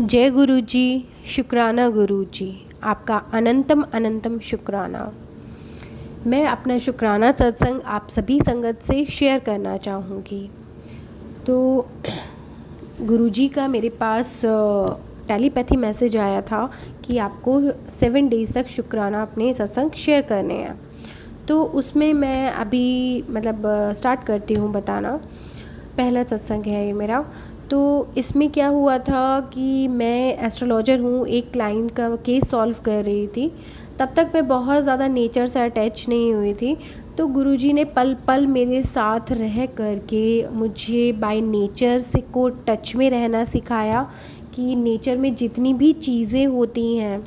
जय गुरु जी। शुक्राना गुरु जी, आपका अनंतम अनंतम शुक्राना। मैं अपना शुक्राना सत्संग आप सभी संगत से शेयर करना चाहूँगी। तो गुरु जी का मेरे पास टेलीपैथी मैसेज आया था कि आपको 7 डेज़ तक शुक्राना अपने सत्संग शेयर करने हैं। तो उसमें मैं अभी स्टार्ट करती हूँ बताना। पहला सत्संग है ये मेरा। तो इसमें क्या हुआ था कि मैं एस्ट्रोलॉजर हूँ, एक क्लाइंट का केस सॉल्व कर रही थी। तब तक मैं बहुत ज़्यादा नेचर से अटैच नहीं हुई थी। तो गुरुजी ने पल पल मेरे साथ रह करके मुझे बाय नेचर से को टच में रहना सिखाया कि नेचर में जितनी भी चीज़ें होती हैं,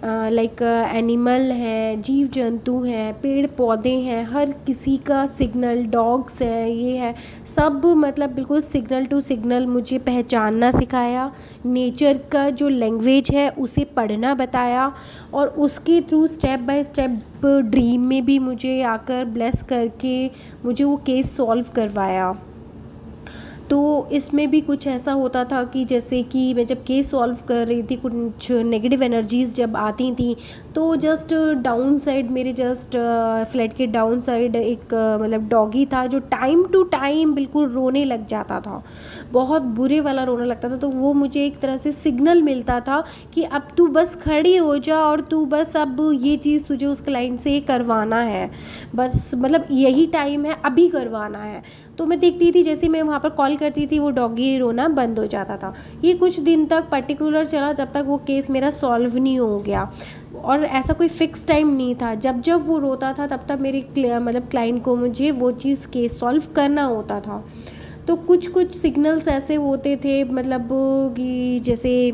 लाइक एनिमल है, जीव जंतु हैं, पेड़ पौधे हैं, हर किसी का सिग्नल, डॉग्स है, ये है सब, बिल्कुल सिग्नल टू सिग्नल मुझे पहचानना सिखाया। नेचर का जो लैंग्वेज है उसे पढ़ना बताया और उसके through step by step dream में भी मुझे आकर ब्लेस करके मुझे वो केस सॉल्व करवाया। तो इसमें भी कुछ ऐसा होता था कि जैसे कि मैं जब केस सॉल्व कर रही थी, कुछ नेगेटिव एनर्जीज़ जब आती थी तो जस्ट डाउन साइड मेरे फ्लैट के डाउन साइड एक डॉगी था जो टाइम टू टाइम बिल्कुल रोने लग जाता था, बहुत बुरे वाला रोने लगता था। तो वो मुझे एक तरह से सिग्नल मिलता था कि अब तू बस खड़ी हो जा और तू बस अब ये चीज़ तुझे उस क्लाइंट से करवाना है, बस यही टाइम है, अभी करवाना है। तो मैं देखती थी जैसे मैं वहाँ पर कॉल करती थी वो डॉगी रोना बंद हो जाता था। ये कुछ दिन तक पर्टिकुलर चला जब तक वो केस मेरा सॉल्व नहीं हो गया। और ऐसा कोई फिक्स टाइम नहीं था, जब जब वो रोता था तब तब मेरे क्लाइंट को मुझे वो चीज़ केस सॉल्व करना होता था। तो कुछ कुछ सिग्नल्स ऐसे होते थे कि जैसे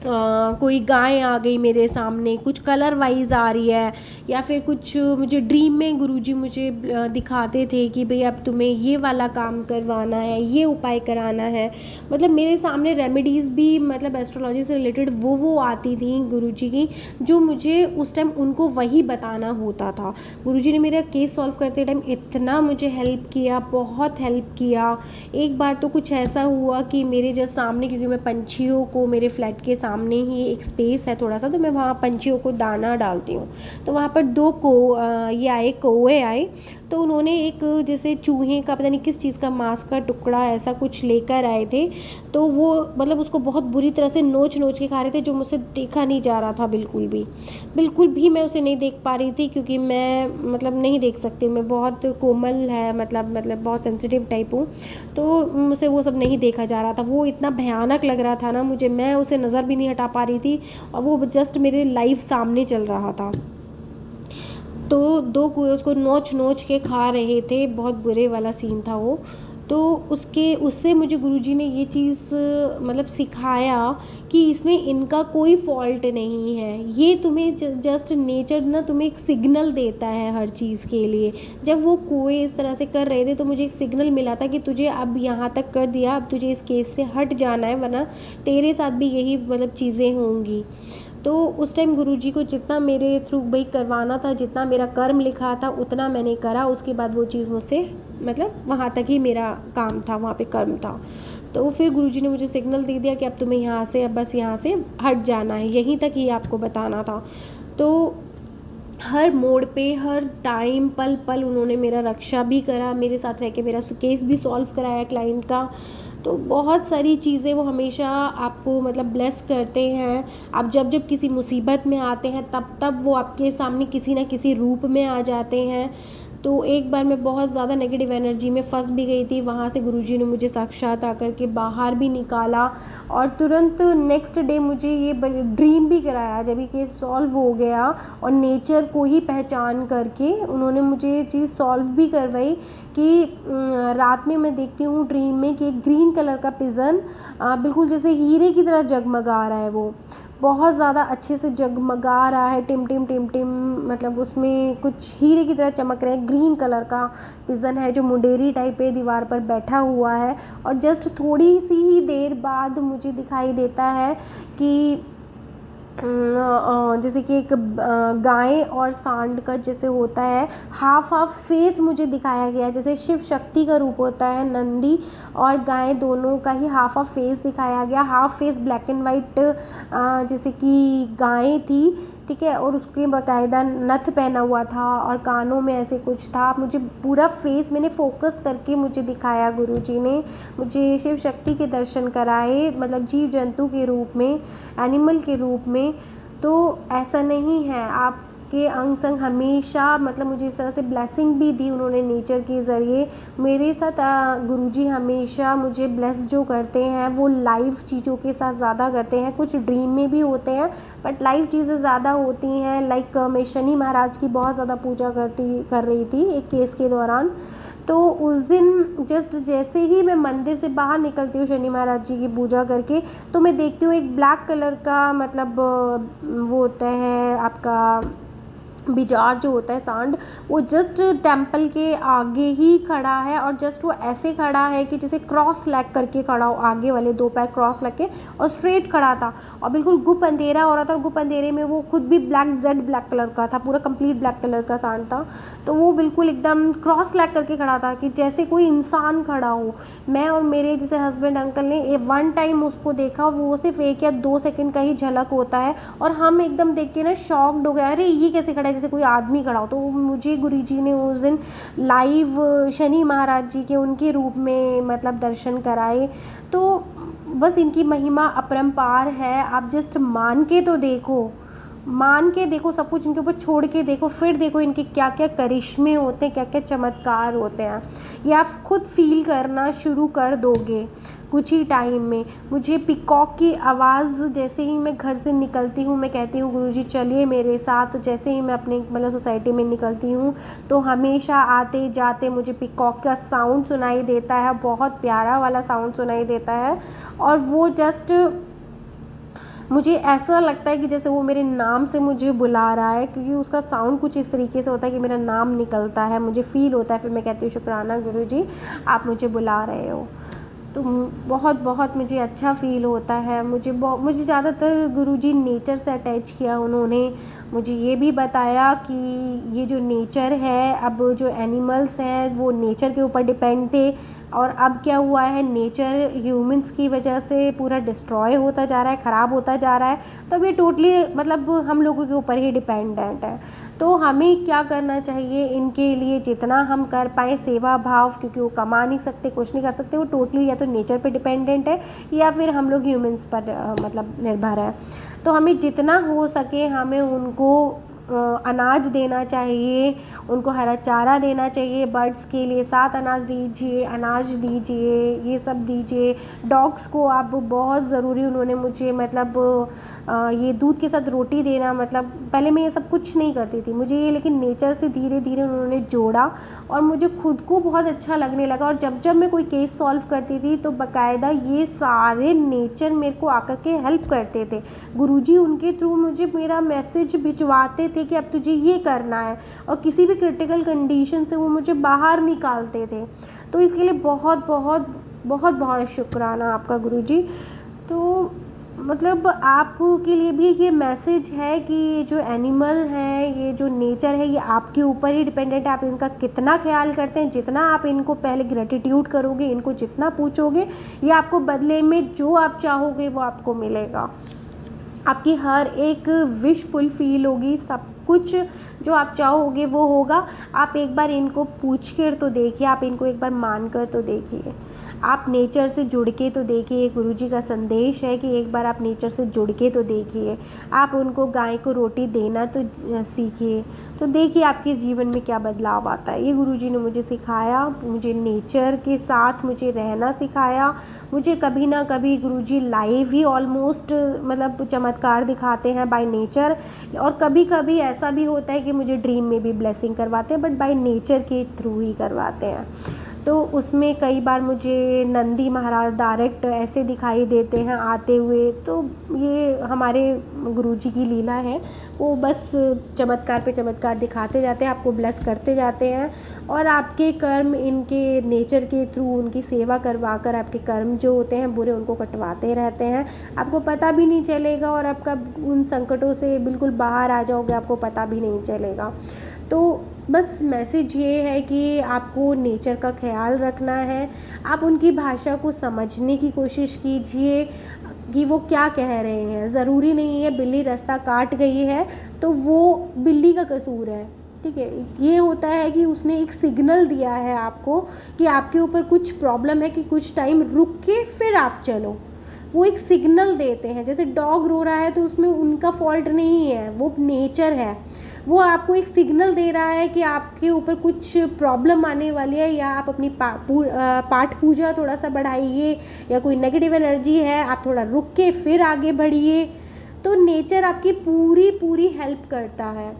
कोई गाय आ गई मेरे सामने, कुछ कलर वाइज आ रही है, या फिर कुछ मुझे ड्रीम में गुरुजी मुझे दिखाते थे कि भाई अब तुम्हें ये वाला काम करवाना है, ये उपाय कराना है। मेरे सामने रेमेडीज़ भी एस्ट्रोलॉजी से रिलेटेड वो आती थी गुरुजी की, जो मुझे उस टाइम उनको वही बताना होता था। गुरुजी ने मेरा केस सॉल्व करते टाइम इतना मुझे हेल्प किया, बहुत हेल्प किया। एक बार तो कुछ ऐसा हुआ कि मेरे जस्ट सामने, क्योंकि मैं पंछियों को, मेरे फ्लैट के सामने ही एक स्पेस है थोड़ा सा, तो मैं वहाँ पंछियों को दाना डालती हूँ। तो वहाँ पर दो कौवे आए। तो उन्होंने एक जैसे चूहे का, पता नहीं किस चीज़ का मांस का टुकड़ा ऐसा कुछ लेकर आए थे। तो वो उसको बहुत बुरी तरह से नोच नोच के खा रहे थे, जो मुझसे देखा नहीं जा रहा था बिल्कुल भी मैं उसे नहीं देख पा रही थी, क्योंकि मैं नहीं देख सकती, मैं बहुत कोमल है, बहुत सेंसिटिव टाइप हूँ। तो मुझसे वो सब नहीं देखा जा रहा था, वो इतना भयानक लग रहा था ना मुझे, मैं उसे नज़र भी नहीं हटा पा रही थी और वो जस्ट मेरे लाइव सामने चल रहा था। तो दो कुएं उसको नोच नोच के खा रहे थे, बहुत बुरे वाला सीन था वो। तो उससे मुझे गुरुजी ने ये चीज़ सिखाया कि इसमें इनका कोई फॉल्ट नहीं है, ये तुम्हें जस्ट नेचर ना तुम्हें एक सिग्नल देता है हर चीज़ के लिए। जब वो कुएं इस तरह से कर रहे थे तो मुझे एक सिग्नल मिला था कि तुझे अब यहाँ तक कर दिया, अब तुझे इस केस से हट जाना है, वरना तेरे साथ भी यही चीज़ें होंगी। तो उस टाइम गुरुजी को जितना मेरे थ्रू भाई करवाना था, जितना मेरा कर्म लिखा था उतना मैंने करा। उसके बाद वो चीज़ मुझसे वहाँ तक ही मेरा काम था, वहाँ पे कर्म था। तो फिर गुरुजी ने मुझे सिग्नल दे दिया कि अब तुम्हें यहाँ से, अब बस यहाँ से हट जाना है, यहीं तक ही आपको बताना था। तो हर मोड़ पे, हर टाइम, पल पल उन्होंने मेरा रक्षा भी करा, मेरे साथ रह के मेरा केस भी सॉल्व कराया क्लाइंट का। तो बहुत सारी चीज़ें वो हमेशा आपको ब्लेस करते हैं। आप जब जब किसी मुसीबत में आते हैं तब तब वो आपके सामने किसी न किसी रूप में आ जाते हैं। तो एक बार मैं बहुत ज़्यादा नेगेटिव एनर्जी में फंस भी गई थी, वहाँ से गुरुजी ने मुझे साक्षात आकर के बाहर भी निकाला और तुरंत नेक्स्ट डे मुझे ये ड्रीम भी कराया जब ये केस सॉल्व हो गया। और नेचर को ही पहचान करके उन्होंने मुझे ये चीज़ सॉल्व भी करवाई कि रात में मैं देखती हूँ ड्रीम में कि एक ग्रीन कलर का पिजन बिल्कुल जैसे हीरे की तरह जगमगा रहा है, वो बहुत ज़्यादा अच्छे से जगमगा रहा है, टिम टिम टिम टिम, उसमें कुछ हीरे की तरह चमक रहे हैं। ग्रीन कलर का पिजन है जो मुंडेरी टाइप पे दीवार पर बैठा हुआ है। और जस्ट थोड़ी सी ही देर बाद मुझे दिखाई देता है कि जैसे कि एक गाय और सांड का जैसे होता है, हाफ हाफ फेस मुझे दिखाया गया है। जैसे शिव शक्ति का रूप होता है नंदी और गाय, दोनों का ही हाफ हाफ फेस दिखाया गया। Half face black and white जैसे कि गाय थी, ठीक है, और उसके बाकायदा नथ पहना हुआ था और कानों में ऐसे कुछ था। मुझे पूरा फेस मैंने फोकस करके मुझे दिखाया, गुरुजी ने मुझे शिव शक्ति के दर्शन कराए, मतलब जीव जंतु के रूप में, एनिमल के रूप में। तो ऐसा नहीं है, आपके अंग संग हमेशा, मतलब मुझे इस तरह से ब्लेसिंग भी दी उन्होंने नेचर के ज़रिए मेरे साथ। गुरुजी हमेशा मुझे ब्लेस जो करते हैं वो लाइव चीज़ों के साथ ज़्यादा करते हैं। कुछ ड्रीम में भी होते हैं बट लाइव चीज़ें ज़्यादा होती हैं। लाइक मैं शनि महाराज की बहुत ज़्यादा पूजा कर रही थी एक केस के दौरान। तो उस दिन जस्ट जैसे ही मैं मंदिर से बाहर निकलती हूँ शनि महाराज जी की पूजा करके, तो मैं देखती हूँ एक ब्लैक कलर का, मतलब वो होता है आपका बिजार जो होता है, सांड, वो जस्ट टेम्पल के आगे ही खड़ा है। और जस्ट वो ऐसे खड़ा है कि जैसे क्रॉस लेग करके खड़ा हो, आगे वाले दो पैर क्रॉस लग के, और स्ट्रेट खड़ा था। और बिल्कुल गुप अंधेरा हो रहा था, और गुप अंधेरे में वो खुद भी ब्लैक कलर का था, पूरा कंप्लीट ब्लैक कलर का सांड था। तो वो बिल्कुल एकदम क्रॉस लेग करके खड़ा था कि जैसे कोई इंसान खड़ा हो। मैं और मेरे जैसे हस्बैंड अंकल ने वन टाइम उसको देखा, वो सिर्फ 1 या 2 सेकंड का ही झलक होता है, और हम एकदम देख के ना शॉक्ड हो गए, अरे ये कैसे खड़ा है, जैसे कोई आदमी खड़ा हो। तो मुझे गुरुजी ने उस दिन लाइव शनि महाराज जी के उनके रूप में मतलब दर्शन कराए। तो बस इनकी महिमा अपरंपार है। आप जस्ट मान के तो देखो, मान के देखो, सब कुछ इनके ऊपर छोड़ के देखो, फिर देखो इनके क्या क्या करिश्मे होते हैं, क्या क्या चमत्कार होते हैं। ये आप खुद फील करना शुरू कर दोगे कुछ ही टाइम में। मुझे पिकॉक की आवाज़ जैसे ही मैं घर से निकलती हूँ, मैं कहती हूँ गुरुजी चलिए मेरे साथ, तो जैसे ही मैं अपने मतलब सोसाइटी में निकलती हूँ तो हमेशा आते जाते मुझे पिकॉक का साउंड सुनाई देता है, बहुत प्यारा वाला साउंड सुनाई देता है। और वो जस्ट मुझे ऐसा लगता है कि जैसे वो मेरे नाम से मुझे बुला रहा है, क्योंकि उसका साउंड कुछ इस तरीके से होता है कि मेरा नाम निकलता है, मुझे फ़ील होता है। फिर मैं कहती हूँ शुक्राना गुरुजी, आप मुझे बुला रहे हो। तो बहुत बहुत मुझे अच्छा फ़ील होता है। मुझे ज़्यादातर गुरुजी नेचर से अटैच किया उन्होंने। मुझे ये भी बताया कि ये जो नेचर है, अब जो एनिमल्स हैं वो नेचर के ऊपर डिपेंड थे, और अब क्या हुआ है, नेचर ह्यूमंस की वजह से पूरा डिस्ट्रॉय होता जा रहा है, ख़राब होता जा रहा है। तो अब ये टोटली मतलब हम लोगों के ऊपर ही डिपेंडेंट है। तो हमें क्या करना चाहिए, इनके लिए जितना हम कर पाएँ सेवा भाव, क्योंकि वो कमा नहीं सकते, कुछ नहीं कर सकते, वो टोटली या तो नेचर पे डिपेंडेंट है या फिर हम लोग ह्यूमंस पर मतलब निर्भर है। तो हमें जितना हो सके हमें उनको अनाज देना चाहिए, उनको हरा चारा देना चाहिए। बर्ड्स के लिए 7 अनाज दीजिए, अनाज दीजिए, ये सब दीजिए। डॉग्स को आप बहुत ज़रूरी, उन्होंने मुझे मतलब ये दूध के साथ रोटी देना, मतलब पहले मैं ये सब कुछ नहीं करती थी, मुझे ये लेकिन नेचर से धीरे धीरे उन्होंने जोड़ा और मुझे खुद को बहुत अच्छा लगने लगा। और जब जब मैं कोई केस सॉल्व करती थी तो बाकायदा ये सारे नेचर मेरे को आकर के हेल्प करते थे। गुरुजी उनके थ्रू मुझे मेरा मैसेज भिजवाते थे कि अब तुझे ये करना है, और किसी भी क्रिटिकल कंडीशन से वो मुझे बाहर निकालते थे। तो इसके लिए बहुत बहुत बहुत बहुत शुक्राना आपका गुरुजी। तो मतलब आपके लिए भी ये मैसेज है कि ये जो एनिमल हैं, ये जो नेचर है, ये आपके ऊपर ही डिपेंडेंट है। आप इनका कितना ख्याल करते हैं, जितना आप इनको पहले ग्रेटिट्यूड करोगे, इनको जितना पूछोगे, ये आपको बदले में जो आप चाहोगे वो आपको मिलेगा। आपकी हर एक विश फुलफिल होगी, सब कुछ जो आप चाहोगे वो होगा। आप एक बार इनको पूछ कर तो देखिए, आप इनको एक बार मान कर तो देखिए, आप नेचर से जुड़ के तो देखिए। गुरुजी का संदेश है कि एक बार आप नेचर से जुड़ के तो देखिए। आप उनको गाय को रोटी देना तो सीखिए, तो देखिए आपके जीवन में क्या बदलाव आता है। ये गुरुजी ने मुझे सिखाया, मुझे नेचर के साथ मुझे रहना सिखाया। मुझे कभी ना कभी गुरुजी लाइव ही ऑलमोस्ट मतलब चमत्कार दिखाते हैं बाय नेचर, और कभी कभी ऐसा भी होता है कि मुझे ड्रीम में भी ब्लेसिंग करवाते हैं, बट बाय नेचर के थ्रू ही करवाते हैं। तो उसमें कई बार मुझे नंदी महाराज डायरेक्ट ऐसे दिखाई देते हैं आते हुए। तो ये हमारे गुरुजी की लीला है, वो बस चमत्कार पे चमत्कार दिखाते जाते हैं, आपको ब्लेस करते जाते हैं और आपके कर्म इनके नेचर के थ्रू उनकी सेवा करवा कर आपके कर्म जो होते हैं बुरे उनको कटवाते रहते हैं। आपको पता भी नहीं चलेगा और आप कब उन संकटों से बिल्कुल बाहर आ जाओगे आपको पता भी नहीं चलेगा। तो बस मैसेज ये है कि आपको नेचर का ख्याल रखना है, आप उनकी भाषा को समझने की कोशिश कीजिए कि वो क्या कह रहे हैं। ज़रूरी नहीं है बिल्ली रास्ता काट गई है तो वो बिल्ली का कसूर है, ठीक है। ये होता है कि उसने एक सिग्नल दिया है आपको कि आपके ऊपर कुछ प्रॉब्लम है, कि कुछ टाइम रुक के फिर आप चलो। वो एक सिग्नल देते हैं, जैसे डॉग रो रहा है तो उसमें उनका फॉल्ट नहीं है, वो नेचर है। वो आपको एक सिग्नल दे रहा है कि आपके ऊपर कुछ प्रॉब्लम आने वाली है, या आप अपनी पाठ पूजा थोड़ा सा बढ़ाइए, या कोई नेगेटिव एनर्जी है आप थोड़ा रुक के फिर आगे बढ़िए। तो नेचर आपकी पूरी पूरी हेल्प करता है।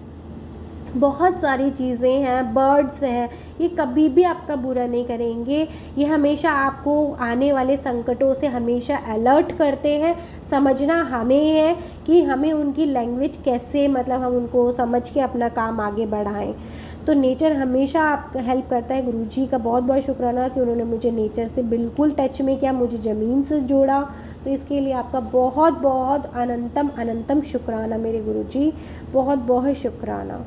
बहुत सारी चीज़ें हैं, बर्ड्स हैं, ये कभी भी आपका बुरा नहीं करेंगे। ये हमेशा आपको आने वाले संकटों से हमेशा अलर्ट करते हैं। समझना हमें है कि हमें उनकी लैंग्वेज कैसे, मतलब हम उनको समझ के अपना काम आगे बढ़ाएं। तो नेचर हमेशा आपका हेल्प करता है। गुरुजी का बहुत बहुत शुक्राना कि उन्होंने मुझे नेचर से बिल्कुल टच में किया, मुझे ज़मीन से जोड़ा। तो इसके लिए आपका बहुत बहुत अनंतम अनंतम शुक्राना मेरे गुरुजी, बहुत बहुत शुक्राना।